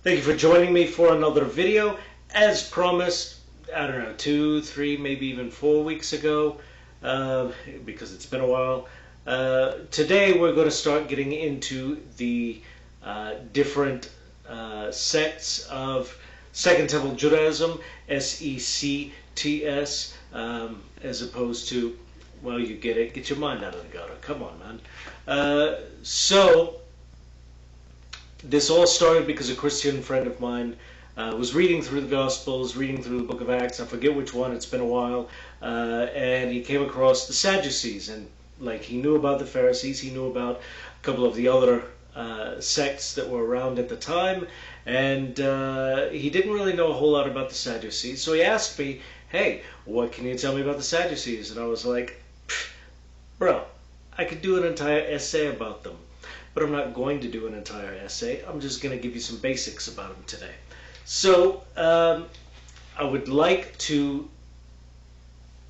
Thank you for joining me for another video. As promised, I don't know, 2, 3, maybe even 4 weeks ago, because it's been a while. Today we're going to start getting into the different sects of Second Temple Judaism, S-E-C-T-S, as opposed to, well, you get it, get your mind out of the gutter. Come on, man. So this all started because a Christian friend of mine was reading through the Gospels, reading through the book of Acts, I forget which one, it's been a while, and he came across the Sadducees, and like he knew about the Pharisees, he knew about a couple of the other sects that were around at the time, and he didn't really know a whole lot about the Sadducees, so he asked me, hey, what can you tell me about the Sadducees? And I was like, bro, I could do an entire essay about them. But I'm not going to do an entire essay. I'm just going to give you some basics about them today. So I would like to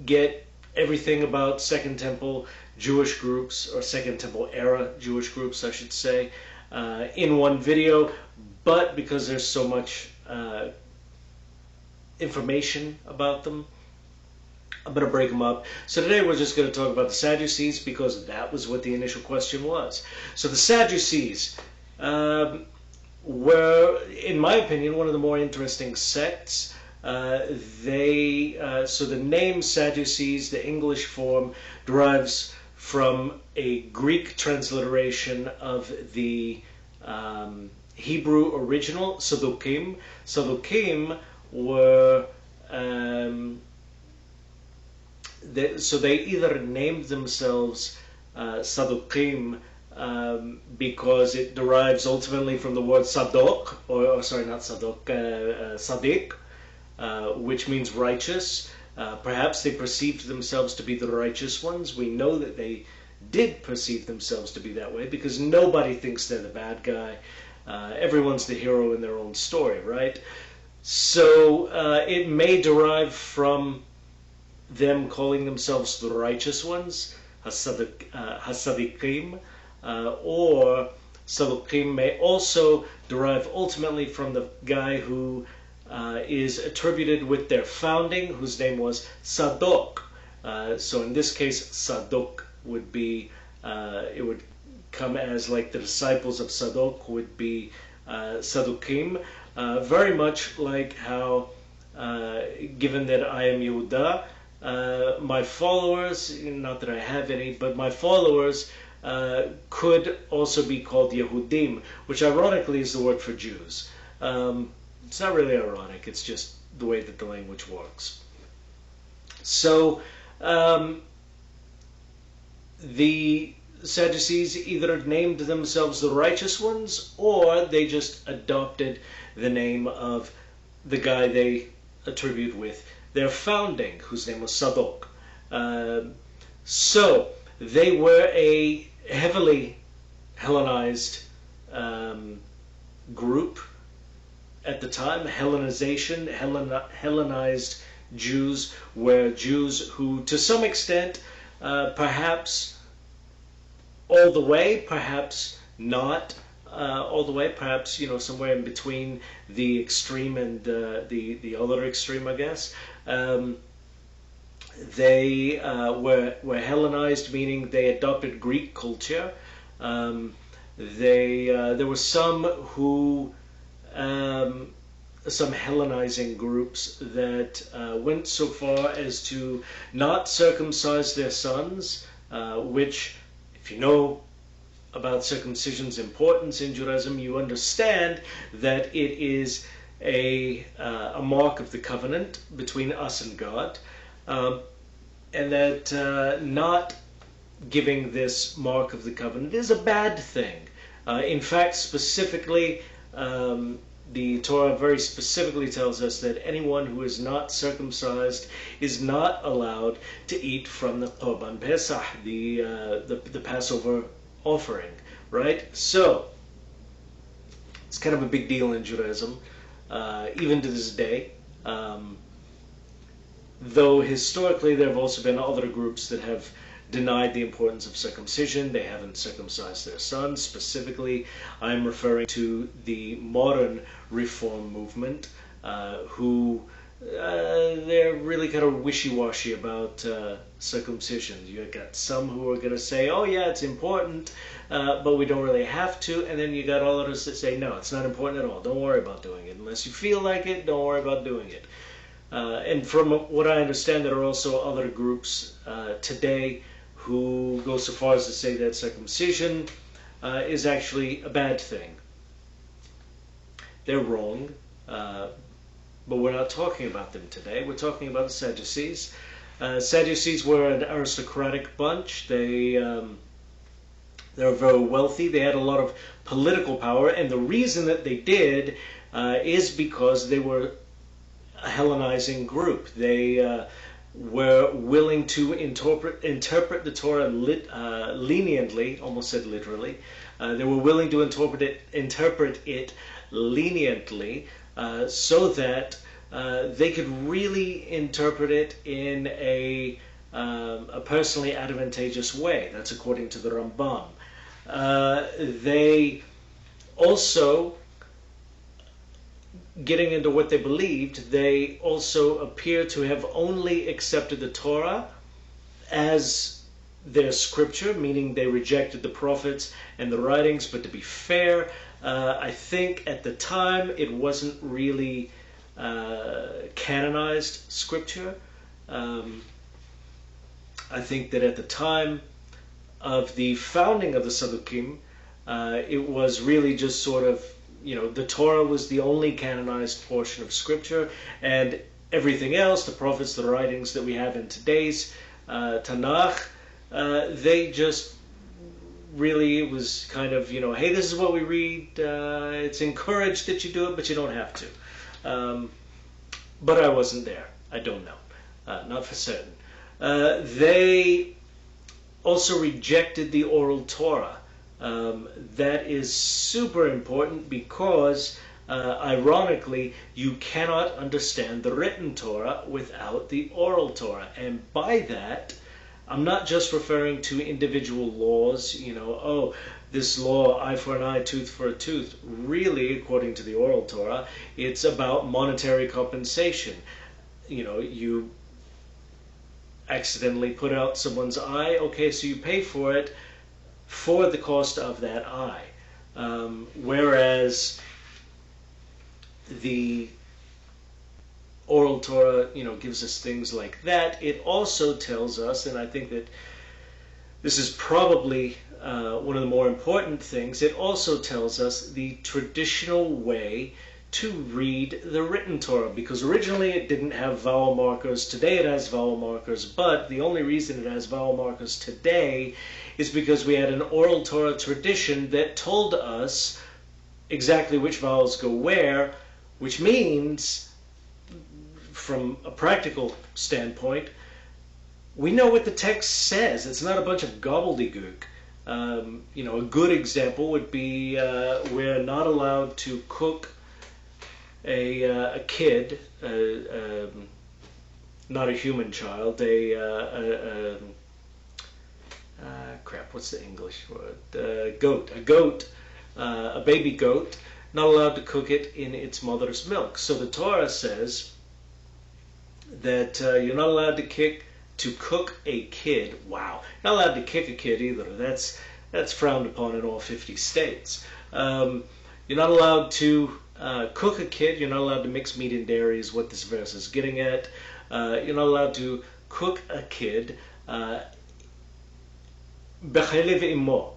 get everything about Second Temple Jewish groups, or Second Temple era Jewish groups, I should say, in one video. But because there's so much information about them, I'm going to break them up. So today we're just going to talk about the Sadducees because that was what the initial question was. So the Sadducees were, in my opinion, one of the more interesting sects. So the name Sadducees, the English form, derives from a Greek transliteration of the Hebrew original, Saddukim. Saddukim were... so they either named themselves Saddukim because it derives ultimately from the word Sadok, or sorry, not Sadok, Sadiq, which means righteous. Perhaps they perceived themselves to be the righteous ones. We know that they did perceive themselves to be that way because nobody thinks they're the bad guy. Everyone's the hero in their own story, right? So it may derive from them calling themselves the righteous ones, Hasadikim, or Saddukim may also derive ultimately from the guy who is attributed with their founding, whose name was Sadok. So in this case, Sadok would be, it would come as like the disciples of Sadok would be Saddukim, very much like how, given that I am Yehuda, my followers, not that I have any, but my followers could also be called Yehudim, which ironically is the word for Jews. It's not really ironic, it's just the way that the language works. So the Sadducees either named themselves the righteous ones, or they just adopted the name of the guy they attribute with their founding, whose name was Sadok. So they were a heavily Hellenized group at the time. Hellenized Jews were Jews who, to some extent, perhaps all the way, perhaps not all the way, perhaps, you know, somewhere in between the extreme and the other extreme, I guess. They were Hellenized, meaning they adopted Greek culture. There were some who, some Hellenizing groups that went so far as to not circumcise their sons, which, if you know about circumcision's importance in Judaism, you understand that it is a mark of the covenant between us and God, and that not giving this mark of the covenant is a bad thing. In fact, specifically, the Torah very specifically tells us that anyone who is not circumcised is not allowed to eat from the Korban Pesach, the Passover offering, right? So it's kind of a big deal in Judaism, even to this day. Though historically there have also been other groups that have denied the importance of circumcision. They haven't circumcised their sons. Specifically, I'm referring to the modern Reform movement, who they're really kind of wishy-washy about circumcision. You got some who are going to say, oh yeah, it's important, but we don't really have to. And then you got all others that say, no, it's not important at all. Don't worry about doing it. Unless you feel like it, don't worry about doing it. And from what I understand, there are also other groups today who go so far as to say that circumcision is actually a bad thing. They're wrong. But we're not talking about them today. We're talking about the Sadducees. Sadducees were an aristocratic bunch. They were very wealthy. They had a lot of political power, and the reason that they did is because they were a Hellenizing group. They were willing to interpret the Torah leniently, almost said literally. They were willing to interpret it leniently, so that they could really interpret it in a personally advantageous way. That's according to the Rambam. They also, getting into what they believed, they also appear to have only accepted the Torah as their scripture, meaning they rejected the prophets and the writings. But to be fair, I think at the time it wasn't really canonized scripture. I think that at the time of the founding of the Sadducees, it was really just sort of, the Torah was the only canonized portion of scripture, and everything else, the prophets, the writings that we have in today's Tanakh, they just really, it was kind of, hey, this is what we read. It's encouraged that you do it, but you don't have to. But I wasn't there. I don't know. Not for certain. They also rejected the oral Torah. That is super important because, ironically, you cannot understand the written Torah without the oral Torah. And by that, I'm not just referring to individual laws, this law, eye for an eye, tooth for a tooth. Really, according to the oral Torah, it's about monetary compensation. You accidentally put out someone's eye, okay, so you pay for it for the cost of that eye. Whereas the oral Torah, gives us things like that. It also tells us, and I think that this is probably one of the more important things, it also tells us the traditional way to read the written Torah, because originally it didn't have vowel markers. Today it has vowel markers, but the only reason it has vowel markers today is because we had an oral Torah tradition that told us exactly which vowels go where, which means, from a practical standpoint, we know what the text says. It's not a bunch of gobbledygook. A good example would be we're not allowed to cook a kid, not a human child, what's the English word? A baby goat, not allowed to cook it in its mother's milk. So the Torah says that you're not allowed to cook a kid. Wow, not allowed to kick a kid either. That's frowned upon in all 50 states. You're not allowed to cook a kid. You're not allowed to mix meat and dairy, is what this verse is getting at. You're not allowed to cook a kid b'chalev imo,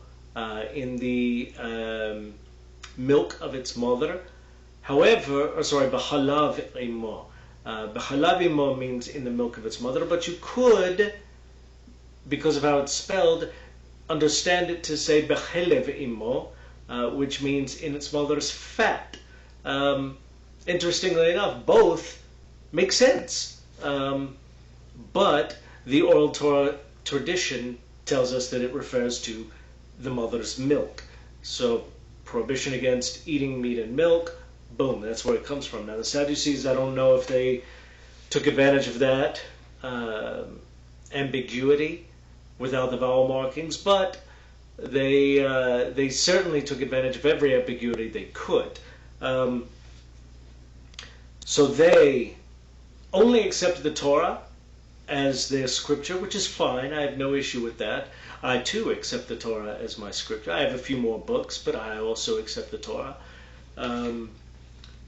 in the milk of its mother. B'chalav imo. B'chalav imo means in the milk of its mother, but you could, because of how it's spelled, understand it to say b'chalev imo, which means in its mother's fat. Interestingly enough, both make sense. But the oral Torah tradition tells us that it refers to the mother's milk. So prohibition against eating meat and milk, boom, that's where it comes from. Now the Sadducees, I don't know if they took advantage of that ambiguity without the vowel markings, but they certainly took advantage of every ambiguity they could. So they only accepted the Torah as their scripture, which is fine. I have no issue with that. I too accept the Torah as my scripture. I have a few more books, but I also accept the Torah.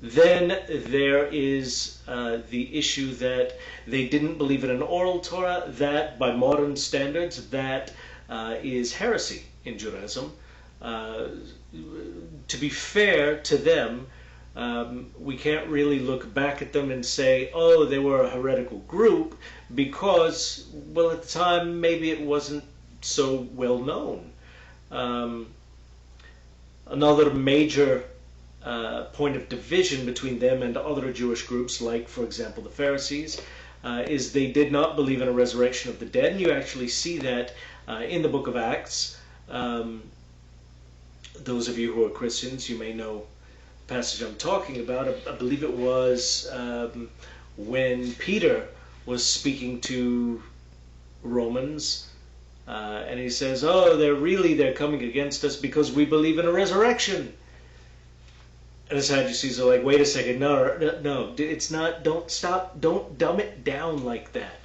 Then there is the issue that they didn't believe in an oral Torah. That, by modern standards, that is heresy in Judaism. To be fair to them, we can't really look back at them and say, oh, they were a heretical group, because, well, at the time, maybe it wasn't so well known. Another major point of division between them and other Jewish groups, like, for example, the Pharisees, is they did not believe in a resurrection of the dead. And you actually see that in the book of Acts. Those of you who are Christians, you may know the passage I'm talking about. I believe it was when Peter was speaking to Romans, and he says, oh, they're coming against us because we believe in a resurrection. And the Sadducees are like, wait a second, no, it's not, don't dumb it down like that.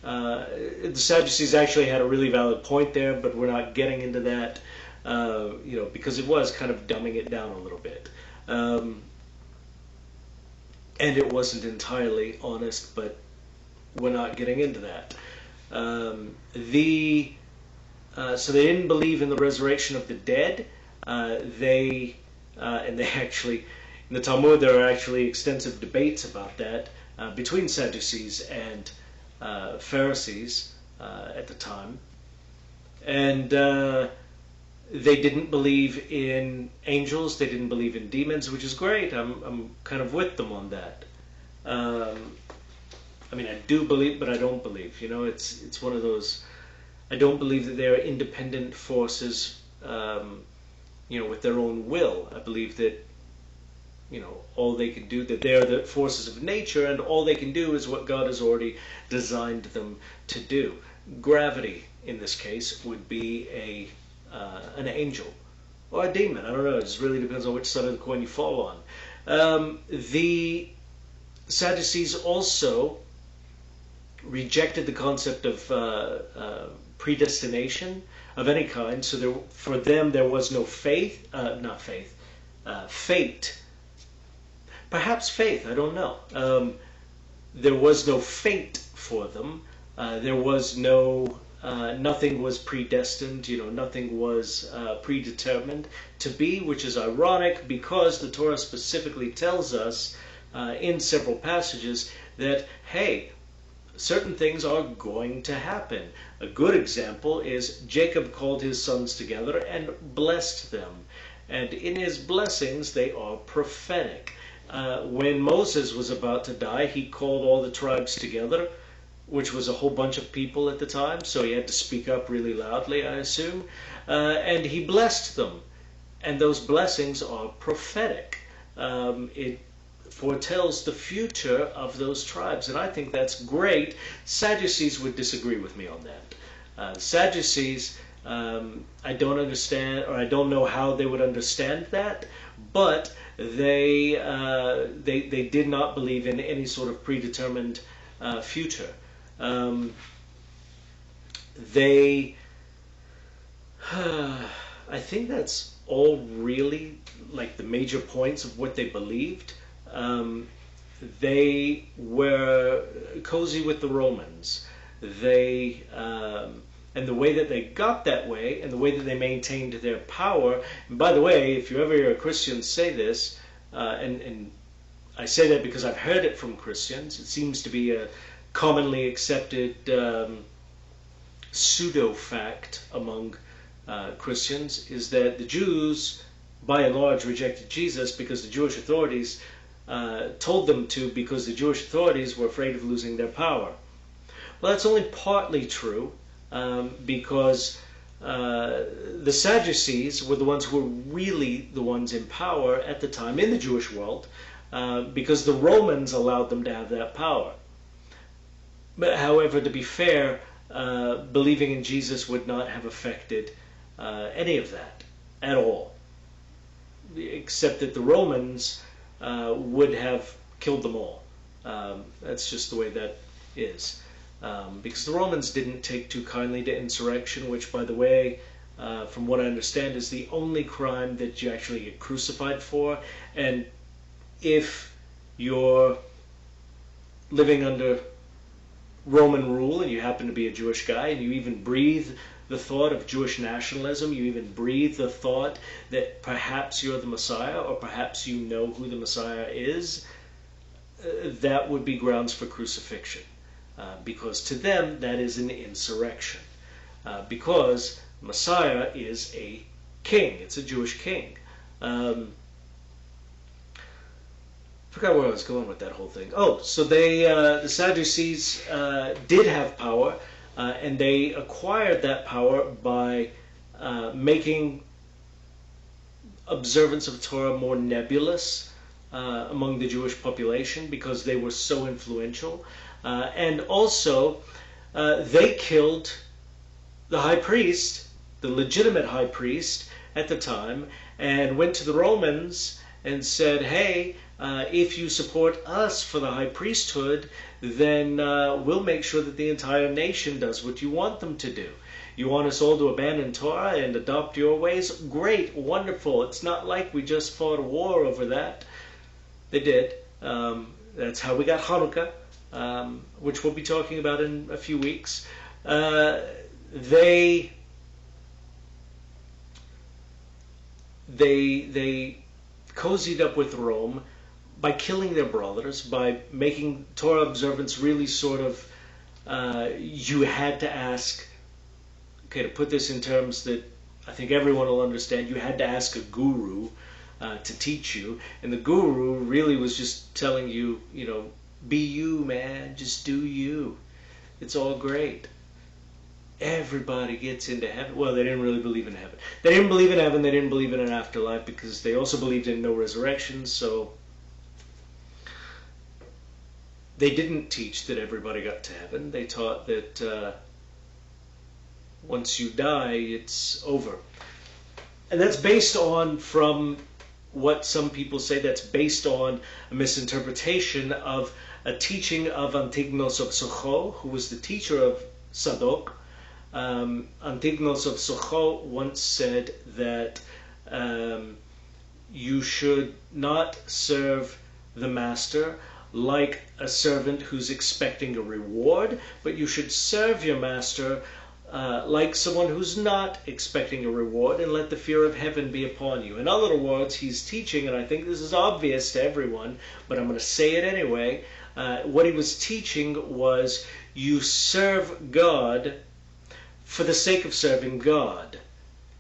The Sadducees actually had a really valid point there, but we're not getting into that, because it was kind of dumbing it down a little bit. And it wasn't entirely honest, but we're not getting into that. So they didn't believe in the resurrection of the dead. And they actually, in the Talmud, there are actually extensive debates about that between Sadducees and Pharisees at the time. And they didn't believe in angels. They didn't believe in demons, which is great. I'm kind of with them on that. I do believe, but I don't believe. It's one of those. I don't believe that they are independent forces, with their own will. I believe that, all they can do, that they are the forces of nature, and all they can do is what God has already designed them to do. Gravity, in this case, would be an angel or a demon. I don't know. It just really depends on which side of the coin you fall on. The Sadducees also rejected the concept of predestination of any kind. So for them there was no fate. Perhaps faith, I don't know. There was no fate for them. There was no, nothing was predestined, nothing was predetermined to be, which is ironic because the Torah specifically tells us in several passages that, hey, certain things are going to happen. A good example is Jacob called his sons together and blessed them. And in his blessings, they are prophetic. When Moses was about to die, he called all the tribes together, which was a whole bunch of people at the time, so he had to speak up really loudly, I assume. And he blessed them. And those blessings are prophetic. It foretells the future of those tribes, and I think that's great. Sadducees would disagree with me on that. Sadducees, I don't understand, or I don't know how they would understand that, but they did not believe in any sort of predetermined future. I think that's all really like the major points of what they believed. They were cozy with the Romans. And the way that they got that way, and the way that they maintained their power. And by the way, if you ever hear a Christian say this, and I say that because I've heard it from Christians, it seems to be a commonly accepted pseudo-fact among Christians, is that the Jews, by and large, rejected Jesus because the Jewish authorities told them to, because the Jewish authorities were afraid of losing their power. Well, that's only partly true, because the Sadducees were the ones who were really the ones in power at the time in the Jewish world, because the Romans allowed them to have that power. But however, to be fair, believing in Jesus would not have affected any of that at all, except that the Romans would have killed them all. That's just the way that is. Because the Romans didn't take too kindly to insurrection, which, by the way, from what I understand, is the only crime that you actually get crucified for. And if you're living under Roman rule and you happen to be a Jewish guy and you even breathe the thought of Jewish nationalism, you even breathe the thought that perhaps you're the Messiah or perhaps you know who the Messiah is, that would be grounds for crucifixion. Because to them that is an insurrection. Because Messiah is a king. It's a Jewish king. I forgot where I was going with that whole thing. Oh, so the Sadducees did have power, and they acquired that power by making observance of Torah more nebulous among the Jewish population because they were so influential. And also, they killed the high priest, the legitimate high priest at the time, and went to the Romans and said, hey, if you support us for the high priesthood, then we'll make sure that the entire nation does what you want them to do. You want us all to abandon Torah and adopt your ways? Great, wonderful. It's not like we just fought a war over that. They did. That's how we got Hanukkah, which we'll be talking about in a few weeks. They cozied up with Rome by killing their brothers, by making Torah observance really sort of, you had to ask, okay, to put this in terms that I think everyone will understand, you had to ask a guru to teach you, and the guru really was just telling you, you know, be you, man, just do you. It's all great. Everybody gets into heaven. Well, they didn't really believe in heaven. They didn't believe in heaven, they didn't believe in an afterlife, because they also believed in no resurrection, so they didn't teach that everybody got to heaven. They taught that once you die, it's over. And that's based on, from what some people say, that's based on a misinterpretation of a teaching of Antignos of Socho, who was the teacher of Sadok. Antignos of Socho once said that you should not serve the master like a servant who's expecting a reward, but you should serve your master like someone who's not expecting a reward, and let the fear of heaven be upon you. In other words, he's teaching, and I think this is obvious to everyone, but I'm going to say it anyway. What he was teaching was you serve God for the sake of serving God,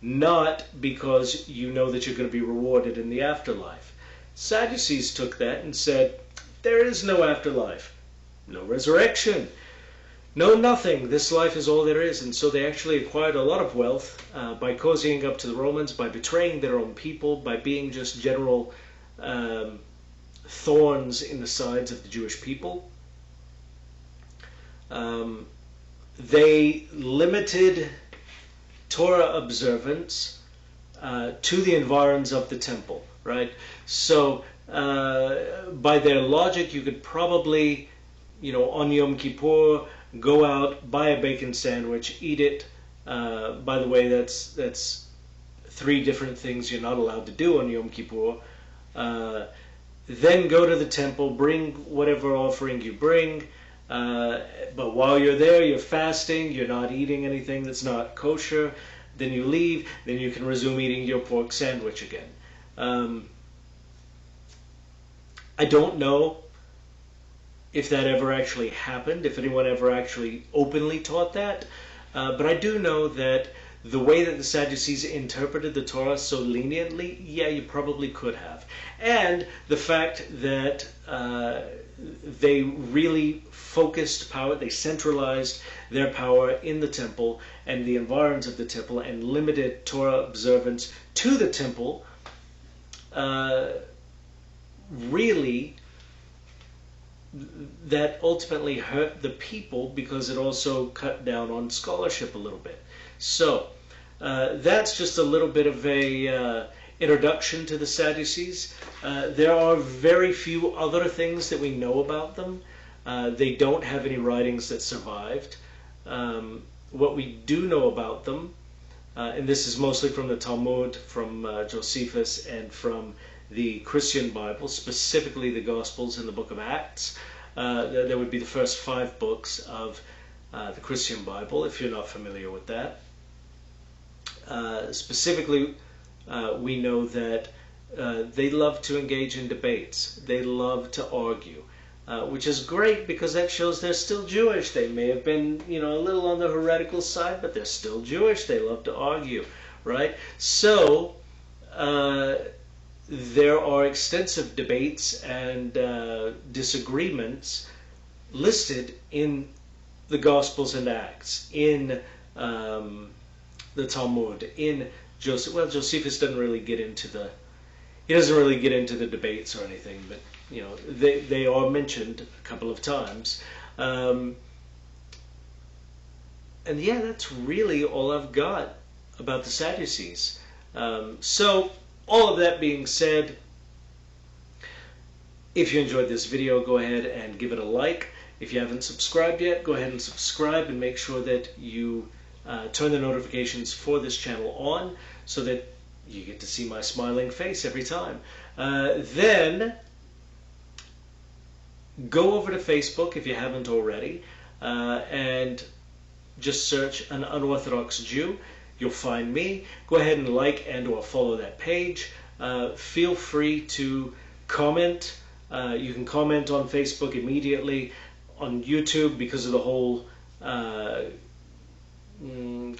not because you know that you're going to be rewarded in the afterlife. Sadducees took that and said, there is no afterlife, no resurrection, no nothing. This life is all there is. And so they actually acquired a lot of wealth by cozying up to the Romans, by betraying their own people, by being just general thorns in the sides of the Jewish people. They limited Torah observance to the environs of the temple, right? So by their logic, you could probably, you know, on Yom Kippur, go out, buy a bacon sandwich, eat it. By the way, that's 3 different things you're not allowed to do on Yom Kippur. Then go to the temple, bring whatever offering you bring. But while you're there, you're fasting, you're not eating anything that's not kosher. Then you leave, then you can resume eating your pork sandwich again. I don't know if that ever actually happened, if anyone ever actually openly taught that. But I do know that the way that the Sadducees interpreted the Torah so leniently, yeah, you probably could have. And the fact that they really focused power, they centralized their power in the temple and the environs of the temple and limited Torah observance to the temple, really, that ultimately hurt the people because it also cut down on scholarship a little bit. So that's just a little bit of a introduction to the Sadducees. There are very few other things that we know about them. They don't have any writings that survived. What we do know about them, and this is mostly from the Talmud, from Josephus, and from the Christian Bible, specifically the Gospels and the book of Acts. That would be the first 5 books of the Christian Bible, if you're not familiar with that. Specifically, we know that they love to engage in debates. They love to argue, which is great because that shows they're still Jewish. They may have been, a little on the heretical side, but they're still Jewish. They love to argue, right? So there are extensive debates and disagreements listed in the Gospels and Acts, in the Talmud, in Josephus doesn't really get into the debates or anything, but they are mentioned a couple of times. And yeah, that's really all I've got about the Sadducees. So all of that being said, if you enjoyed this video, go ahead and give it a like. If you haven't subscribed yet, go ahead and subscribe and make sure that you turn the notifications for this channel on so that you get to see my smiling face every time. Then go over to Facebook if you haven't already and just search an unorthodox Jew. You'll find me. Go ahead and like and or follow that page. Feel free to comment. You can comment on Facebook immediately. On YouTube, because of the whole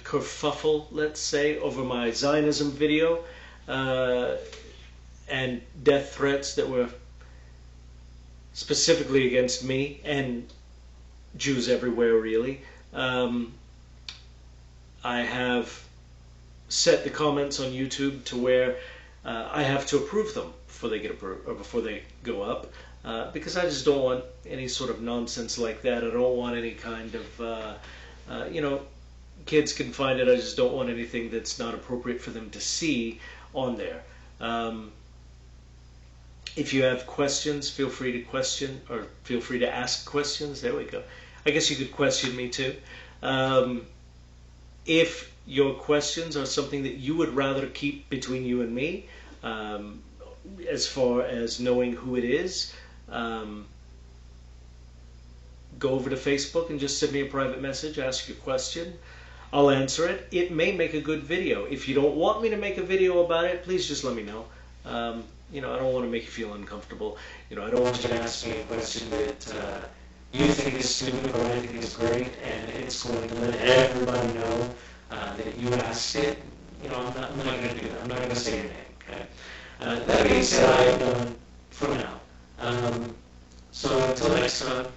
kerfuffle, let's say, over my Zionism video and death threats that were specifically against me and Jews everywhere, really. I have set the comments on YouTube to where I have to approve them before they get approved or before they go up, because I just don't want any sort of nonsense like that. I don't want any kind of kids can find it. I just don't want anything that's not appropriate for them to see on there. If you have questions, feel free to question, or feel free to ask questions. There we go. I guess you could question me too. If your questions are something that you would rather keep between you and me, as far as knowing who it is, go over to Facebook and just send me a private message, ask your question. I'll answer it. It may make a good video. If you don't want me to make a video about it, please just let me know. I don't want to make you feel uncomfortable. I don't want you to ask me a question that you think is stupid or I think is great, and it's going to let everybody know that you asked it. I'm not going to do that. I'm not going to say your name. Okay. That being said, I am done for now. So until next time.